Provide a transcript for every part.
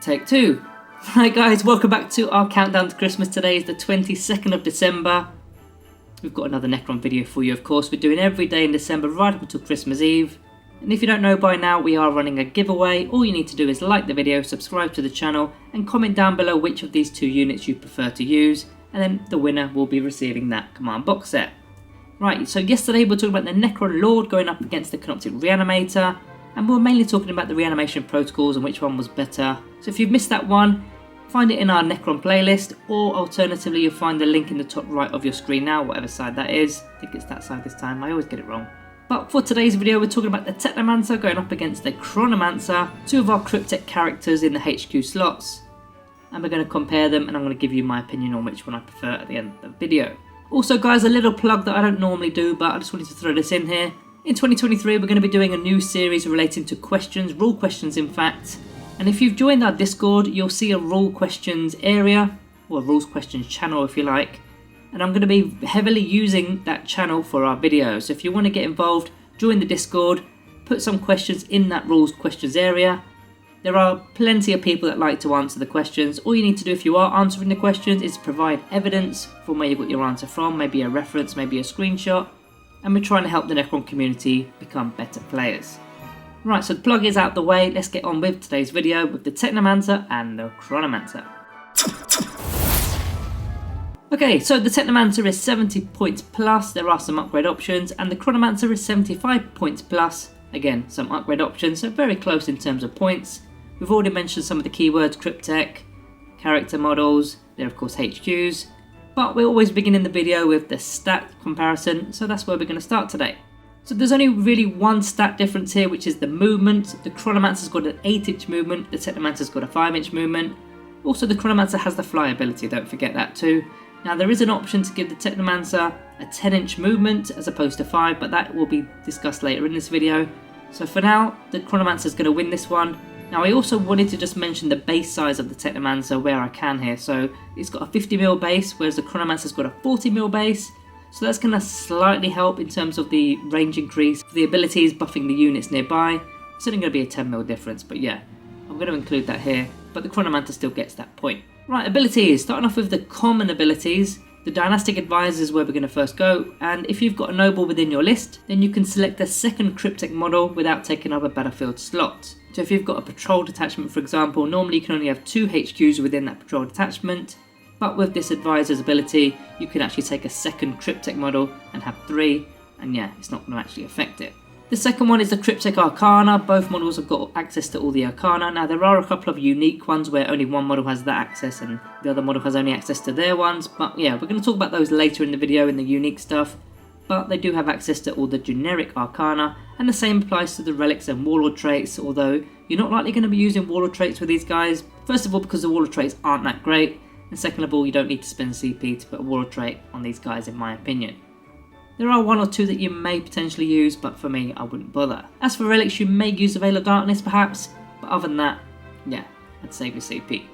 Take two. Right guys, welcome back to our countdown to Christmas. Today is the 22nd of December. We've got another Necron video for you, of course. We're doing every day in December right up until Christmas Eve. And if you don't know by now, we are running a giveaway. All you need to do is like the video, subscribe to the channel, and comment down below which of these two units you prefer to use. And then the winner will be receiving that command box set. Right, so yesterday we were talking about the Necron Lord going up against the Canoptic Reanimator. And we were mainly talking about the reanimation protocols and which one was better. So if you've missed that one, find it in our Necron playlist, or alternatively you'll find the link in the top right of your screen now, whatever side that is. I think it's that side this time, I always get it wrong. But for today's video we're talking about the Technomancer going up against the Chronomancer, two of our cryptic characters in the HQ slots. And we're going to compare them, and I'm going to give you my opinion on which one I prefer at the end of the video. Also guys, a little plug that I don't normally do, but I just wanted to throw this in here. In 2023 we're going to be doing a new series relating to questions, rule questions in fact. And if you've joined our Discord, you'll see a rule questions area, or a rules questions channel if you like. And I'm going to be heavily using that channel for our videos. So if you want to get involved, join the Discord, put some questions in that rules questions area. There are plenty of people that like to answer the questions. All you need to do if you are answering the questions is provide evidence from where you got your answer from, maybe a reference, maybe a screenshot. And we're trying to help the Necron community become better players. Right, so the plug is out the way, let's get on with today's video with the Technomancer and the Chronomancer. Okay, so the Technomancer is 70 points plus, there are some upgrade options, and the Chronomancer is 75 points plus, again some upgrade options, so very close in terms of points. We've already mentioned some of the keywords, cryptech, character models, they're of course HQs, but we're always beginning the video with the stat comparison, so that's where we're going to start today. So there's only really one stat difference here, which is the movement. The Chronomancer's got an 8-inch movement, the Technomancer's got a 5-inch movement. Also the Chronomancer has the fly ability, don't forget that too. Now there is an option to give the Technomancer a 10-inch movement as opposed to 5, but that will be discussed later in this video. So for now, the Chronomancer's going to win this one. Now I also wanted to just mention the base size of the Technomancer where I can here. So it's got a 50mm base, whereas the Chronomancer's got a 40mm base. So that's going to slightly help in terms of the range increase. For the abilities buffing the units nearby, it's only going to be a 10mm difference, but yeah, I'm going to include that here. But the Chronomancer still gets that point. Right, abilities. Starting off with the common abilities. The Dynastic Advisor is where we're going to first go, and if you've got a noble within your list, then you can select a second cryptic model without taking up a battlefield slot. So if you've got a patrol detachment, for example, normally you can only have 2 HQs within that patrol detachment, but with this advisor's ability, you can actually take a second cryptic model and have 3, and yeah, it's not going to actually affect it. The second one is the Cryptic Arcana. Both models have got access to all the Arcana. Now there are a couple of unique ones where only one model has that access and the other model has only access to their ones, but yeah, we're going to talk about those later in the video in the unique stuff. But they do have access to all the generic Arcana, and the same applies to the Relics and Warlord traits, although you're not likely going to be using Warlord traits with these guys. First of all, because the Warlord traits aren't that great, and second of all, you don't need to spend CP to put a Warlord trait on these guys in my opinion. There are 1 or 2 that you may potentially use, but for me, I wouldn't bother. As for Relics, you may use the Veil of Darkness perhaps, but other than that, yeah, I'd save your CP.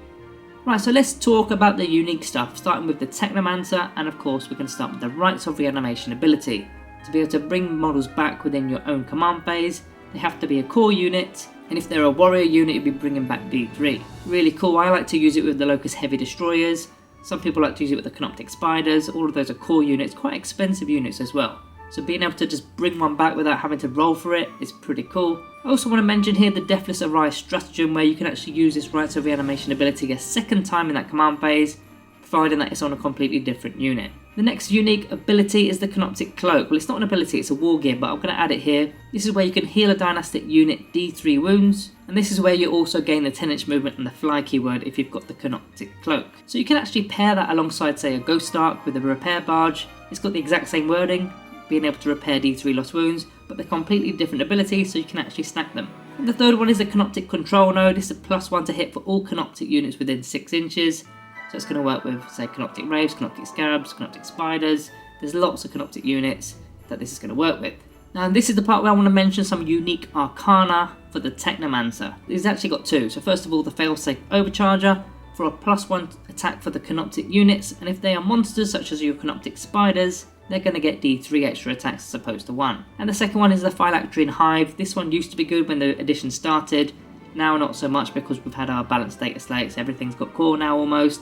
Right, so let's talk about the unique stuff, starting with the Technomancer, and of course we're going to start with the Rites of Reanimation ability. To be able to bring models back within your own command phase, they have to be a core unit, and if they're a warrior unit, you'll be bringing back D3. Really cool. I like to use it with the Locust Heavy Destroyers. Some people like to use it with the Canoptic Spiders. All of those are core units, quite expensive units as well. So being able to just bring one back without having to roll for it is pretty cool. I also want to mention here the Deathless Arise stratagem, where you can actually use this Rites of Reanimation ability a second time in that command phase, providing that it's on a completely different unit. The next unique ability is the Canoptic Cloak. Well, it's not an ability, it's a war gear, but I'm going to add it here. This is where you can heal a dynastic unit D3 wounds, and this is where you also gain the 10-inch movement and the fly keyword if you've got the Canoptic Cloak. So you can actually pair that alongside, say, a Ghost Ark with a Repair Barge. It's got the exact same wording, being able to repair D3 lost wounds, but they're completely different abilities, so you can actually stack them. And the third one is the Canoptic Control Node. This is a +1 to hit for all Canoptic units within 6 inches. So it's going to work with, say, Canoptic Wraiths, Canoptic Scarabs, Canoptic Spiders. There's lots of Canoptic units that this is going to work with. Now this is the part where I want to mention some unique Arcana for the Technomancer. It's actually got 2. So first of all, the Failsafe Overcharger for a +1 attack for the Canoptic units, and if they are monsters such as your Canoptic Spiders, they're going to get D3 extra attacks as opposed to 1. And the second one is the Phylacterian Hive. This one used to be good when the edition started. Now not so much because we've had our balanced data slates, everything's got core now almost.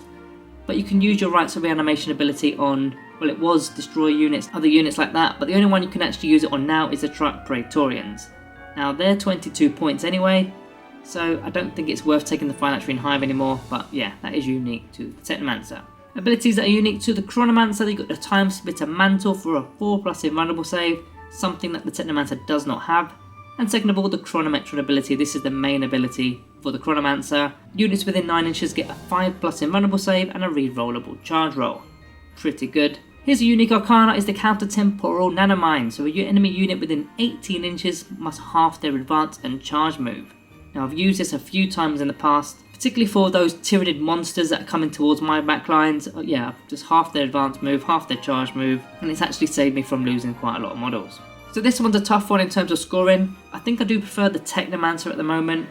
But you can use your rights of reanimation ability on, well, it was destroy units, other units like that, but the only one you can actually use it on now is the Truck Praetorians. Now they're 22 points anyway, so I don't think it's worth taking the Phylactery Hive anymore, but yeah, that is unique to the Technomancer. Abilities that are unique to the Chronomancer, you've got the Time Splitter Mantle for a 4+ invulnerable save, something that the Technomancer does not have. And second of all, the Chronometron ability. This is the main ability for the Chronomancer. Units within 9 inches get a 5+ invulnerable save and a re-rollable charge roll. Pretty good. Here's a unique arcana, is the Counter-Temporal Nanomine. So a enemy unit within 18 inches must half their advance and charge move. Now I've used this a few times in the past, particularly for those Tyrannid monsters that are coming towards my backlines. Yeah, just half their advance move, half their charge move, and it's actually saved me from losing quite a lot of models. So this one's a tough one in terms of scoring. I think I do prefer the Technomancer at the moment,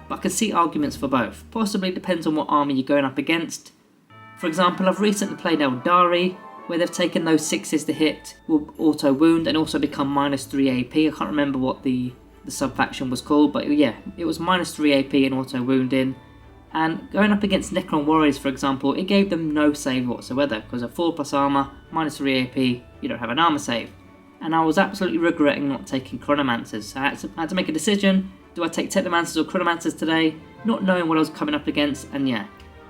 but I can see arguments for both. Possibly depends on what army you're going up against. For example, I've recently played Eldari, where they've taken those 6s to hit, will auto wound, and also become -3 AP. I can't remember what the sub-faction was called, but yeah, it was -3 AP and auto wounding. And going up against Necron warriors, for example, it gave them no save whatsoever, because a 4+ armor, -3 AP, you don't have an armor save. And I was absolutely regretting not taking Chronomancers. So I had to make a decision. Do I take Technomancers or Chronomancers today? Not knowing what I was coming up against, and yeah,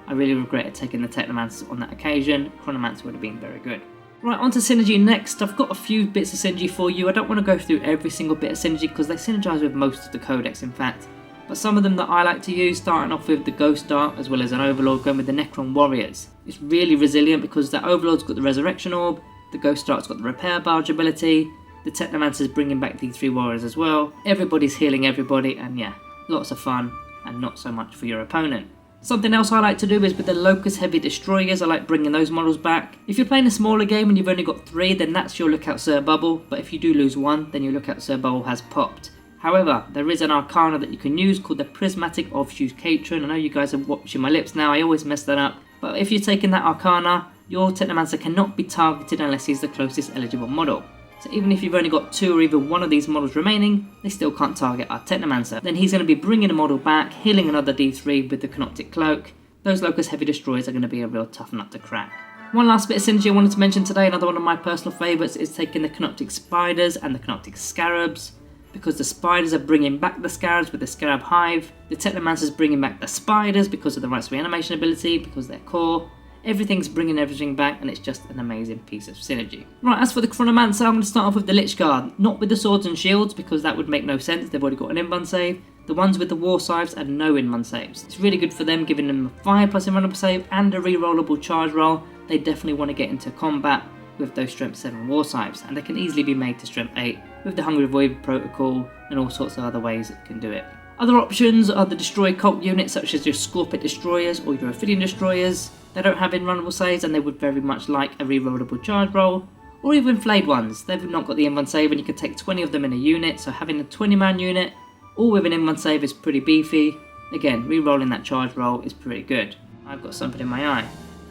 I really regretted taking the Technomancers on that occasion. Chronomancer would have been very good. Right, on to synergy next. I've got a few bits of synergy for you. I don't want to go through every single bit of synergy because they synergize with most of the codex, in fact. But some of them that I like to use, starting off with the Ghost Dart as well as an Overlord, going with the Necron Warriors. It's really resilient because the Overlord's got the Resurrection Orb, the Ghost Dart's got the Repair Barge ability, the Technomancer's bringing back the 3 Warriors as well. Everybody's healing everybody, and yeah, lots of fun and not so much for your opponent. Something else I like to do is with the Locust Heavy Destroyers, I like bringing those models back. If you're playing a smaller game and you've only got 3, then that's your Lookout Sir Bubble, but if you do lose 1, then your Lookout Sir Bubble has popped. However, there is an arcana that you can use called the Prismatic Obfuscation. I know you guys are watching my lips now, I always mess that up. But if you're taking that arcana, your Technomancer cannot be targeted unless he's the closest eligible model. So even if you've only got 2 or even 1 of these models remaining, they still can't target our Technomancer. Then he's going to be bringing a model back, healing another D3 with the Canoptic Cloak. Those Locust Heavy Destroyers are going to be a real tough nut to crack. One last bit of synergy I wanted to mention today, another one of my personal favourites, is taking the Canoptic Spiders and the Canoptic Scarabs. Because the Spiders are bringing back the Scarabs with the Scarab Hive. The Technomancer's bringing back the Spiders because of the Rights of Reanimation ability, because they're core. Everything's bringing everything back, and it's just an amazing piece of synergy. Right, as for the Chronomancer, I'm going to start off with the Lich Guard. Not with the Swords and Shields, because that would make no sense, they've already got an invuln save. The ones with the War Scythes and no invuln saves. It's really good for them, giving them a 5+ invulnerable save and a re-rollable charge roll. They definitely want to get into combat with those Strength 7 War Scythes, and they can easily be made to Strength 8 with the Hungry Void protocol and all sorts of other ways it can do it. Other options are the Destroy Cult units, such as your Scorpic Destroyers or your Ophidian Destroyers. They don't have invulnerable saves and they would very much like a re-rollable charge roll. Or even Flayed ones, they've not got the invuln save and you can take 20 of them in a unit, so having a 20-man unit all with an invuln save is pretty beefy. Again, re-rolling that charge roll is pretty good. I've got something in my eye,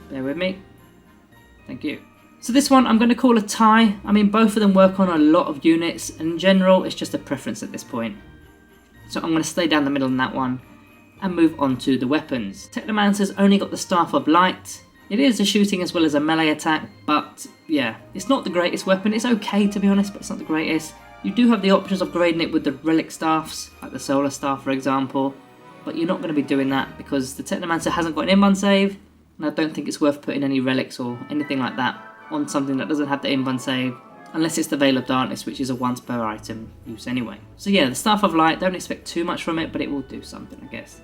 bear with me, thank you. So this one I'm going to call a tie. I mean, both of them work on a lot of units, and in general it's just a preference at this point. So I'm going to stay down the middle on that one and move on to the weapons. Technomancer's only got the Staff of Light. It is a shooting as well as a melee attack, but yeah, it's not the greatest weapon. It's okay to be honest, but it's not the greatest. You do have the options of grading it with the relic staffs, like the Solar Staff for example, but you're not going to be doing that because the Technomancer hasn't got an invuln save, and I don't think it's worth putting any relics or anything like that on something that doesn't have the invuln save, unless it's the Veil of Darkness, which is a once per item use anyway. So yeah, the Staff of Light, don't expect too much from it, but it will do something, I guess.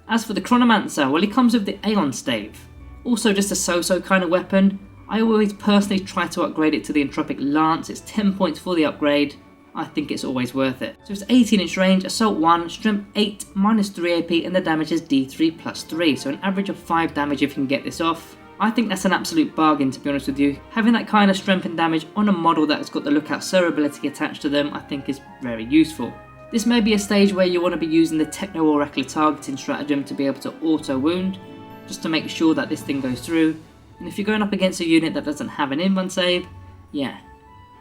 As for the Chronomancer, well, he comes with the Aeon Stave. Also just a so-so kind of weapon. I always personally try to upgrade it to the Entropic Lance. It's 10 points for the upgrade. I think it's always worth it. So it's 18-inch range, Assault 1, Strength 8, -3 AP, and the damage is D3 + 3. So an average of 5 damage if you can get this off. I think that's an absolute bargain, to be honest with you. Having that kind of strength and damage on a model that's got the Lookout Sir ability attached to them, I think is very useful. This may be a stage where you want to be using the Techno Oracular targeting stratagem to be able to auto wound, just to make sure that this thing goes through. And if you're going up against a unit that doesn't have an invuln save, yeah,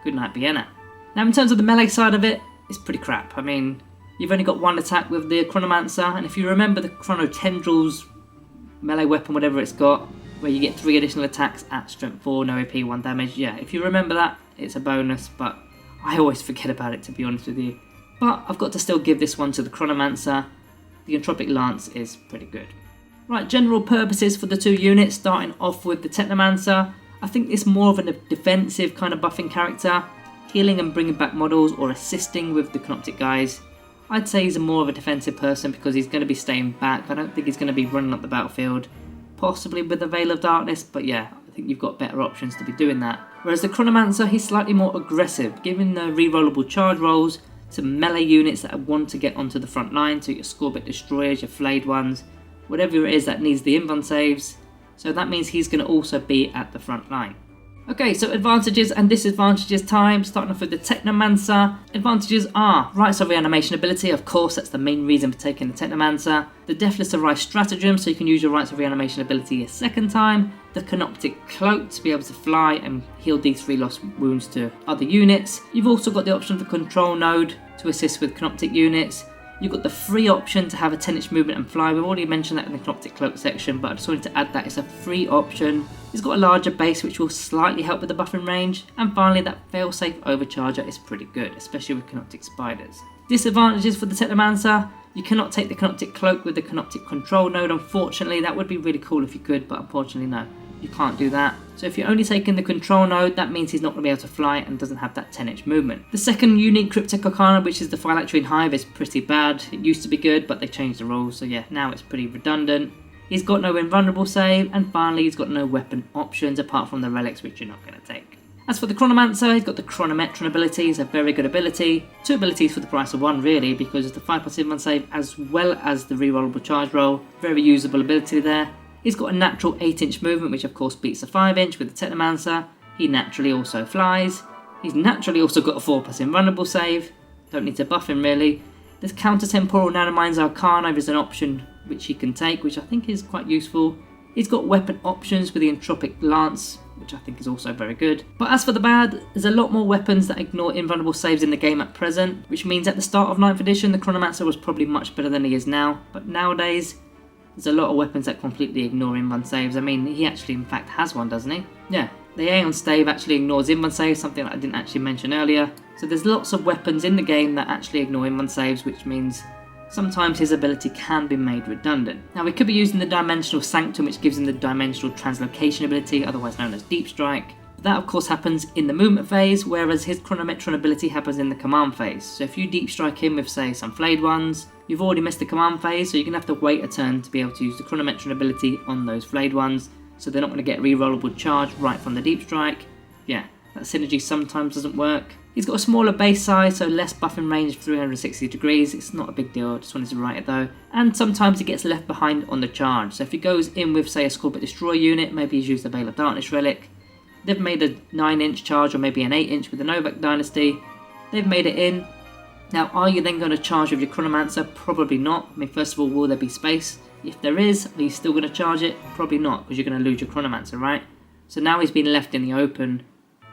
good night Vienna. Now in terms of the melee side of it, it's pretty crap. I mean, You've only got one attack with the Chronomancer, and if you remember the Chrono Tendrils melee weapon, whatever it's got, where you get 3 additional attacks at strength 4, no AP, 1 damage, yeah, if you remember that, it's a bonus, but I always forget about it, to be honest with you. But I've got to still give this one to the Chronomancer. The Entropic Lance is pretty good. Right, general purposes for the 2 units, starting off with the Technomancer. I think it's more of a defensive kind of buffing character, healing and bringing back models or assisting with the Canoptic guys. I'd say he's more of a defensive person because he's going to be staying back. I don't think he's going to be running up the battlefield, possibly with the Veil of Darkness, but yeah, I think you've got better options to be doing that. Whereas the Chronomancer, he's slightly more aggressive, giving the rerollable charge rolls to melee units that want to get onto the front line, so your Scorbit Destroyers, your Flayed ones, whatever it is that needs the invuln saves. So that means he's going to also be at the front line. Okay, so advantages and disadvantages time, starting off with the Technomancer. Advantages are Rites of Reanimation ability, of course, that's the main reason for taking the Technomancer. The Deathless Arise stratagem, so you can use your Rites of Reanimation ability a second time. The Canoptic Cloak, to be able to fly and heal D3 lost wounds to other units. You've also got the option for Control Node to assist with Canoptic units. You've got the free option to have a 10-inch movement and fly. We've already mentioned that in the Canoptic Cloak section, but I just wanted to add that it's a free option. It's got a larger base, which will slightly help with the buffing range. And finally, that failsafe overcharger is pretty good, especially with Canoptic Spiders. Disadvantages for the Technomancer: you cannot take the Canoptic Cloak with the Canoptic Control Node, unfortunately. That would be really cool if you could, but unfortunately no, you can't do that. So if you're only taking the Control Node, that means he's not going to be able to fly and doesn't have that 10-inch movement. The second unique Cryptic Arcana, which is the Phylacterian Hive, is pretty bad. It used to be good, but they changed the rules, so yeah, now it's pretty redundant. He's got no invulnerable save, and finally he's got no weapon options apart from the relics, which you're not going to take. As for the Chronomancer, he's got the Chronometron ability. It's a very good ability. 2 abilities for the price of 1 really, because it's the 5+ invuln save as well as the rerollable charge roll. Very usable ability there. He's got a natural 8-inch movement, which of course beats the 5-inch with the Technomancer. He naturally also flies. He's naturally also got a 4+ invulnerable save. Don't need to buff him really. This Counter-Temporal Nanomines Arcana is an option which he can take, which I think is quite useful. He's got weapon options with the Entropic Lance, which I think is also very good. But as for the bad, there's a lot more weapons that ignore invulnerable saves in the game at present, which means at the start of 9th edition, the Chronomancer was probably much better than he is now. But nowadays, there's a lot of weapons that completely ignore invuln saves. I mean, he actually in fact has one, doesn't he? Yeah, the Aeon Stave actually ignores invuln saves, something that I didn't actually mention earlier. So there's lots of weapons in the game that actually ignore invuln saves, which means sometimes his ability can be made redundant. Now we could be using the Dimensional Sanctum, which gives him the Dimensional Translocation ability, otherwise known as Deep Strike. That of course happens in the movement phase, whereas his Chronometron ability happens in the command phase. So if you Deep Strike him with say some Flayed ones, you've already missed the command phase, so you're going to have to wait a turn to be able to use the Chronometron ability on those Flayed ones, so they're not going to get rerollable charge right from the Deep Strike. Yeah, that synergy sometimes doesn't work. He's got a smaller base size, so less buffing range of 360 degrees. It's not a big deal, I just wanted to write it though. And sometimes he gets left behind on the charge. So if he goes in with say a Scorbit Destroyer unit, maybe he's used the Veil of Darkness relic. They've made a 9-inch charge or maybe an 8-inch with the Novak Dynasty. They've made it in. Now are you then going to charge with your Chronomancer? Probably not. I mean, first of all, will there be space? If there is, are you still going to charge it? Probably not, because you're going to lose your Chronomancer, right? So now he's been left in the open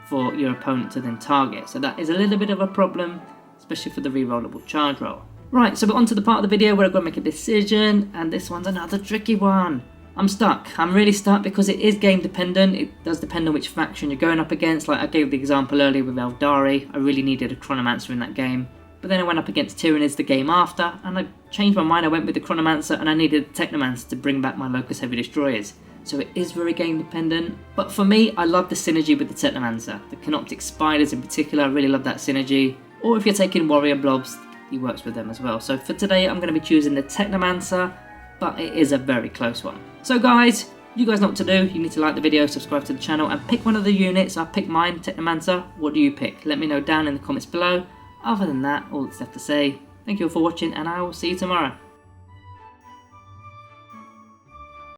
for your opponent to then target. So that is a little bit of a problem, especially for the rerollable charge roll. Right, so we're on to the part of the video where I've got to make a decision, and this one's another tricky one. I'm stuck. I'm really stuck because it is game dependent. It does depend on which faction you're going up against. Like I gave the example earlier with Eldari. I really needed a Chronomancer in that game. But then I went up against Tyranids the game after, and I changed my mind. I went with the Chronomancer, and I needed the Technomancer to bring back my Locust Heavy Destroyers. So it is very game dependent. But for me, I love the synergy with the Technomancer. The Canoptic Spiders in particular, I really love that synergy. Or if you're taking Warrior Blobs, he works with them as well. So for today, I'm going to be choosing the Technomancer, but it is a very close one. So guys, you guys know what to do. You need to like the video, subscribe to the channel, and pick one of the units. I picked mine, Technomancer. What do you pick? Let me know down in the comments below. Other than that, all that's left to say, thank you all for watching, and I will see you tomorrow.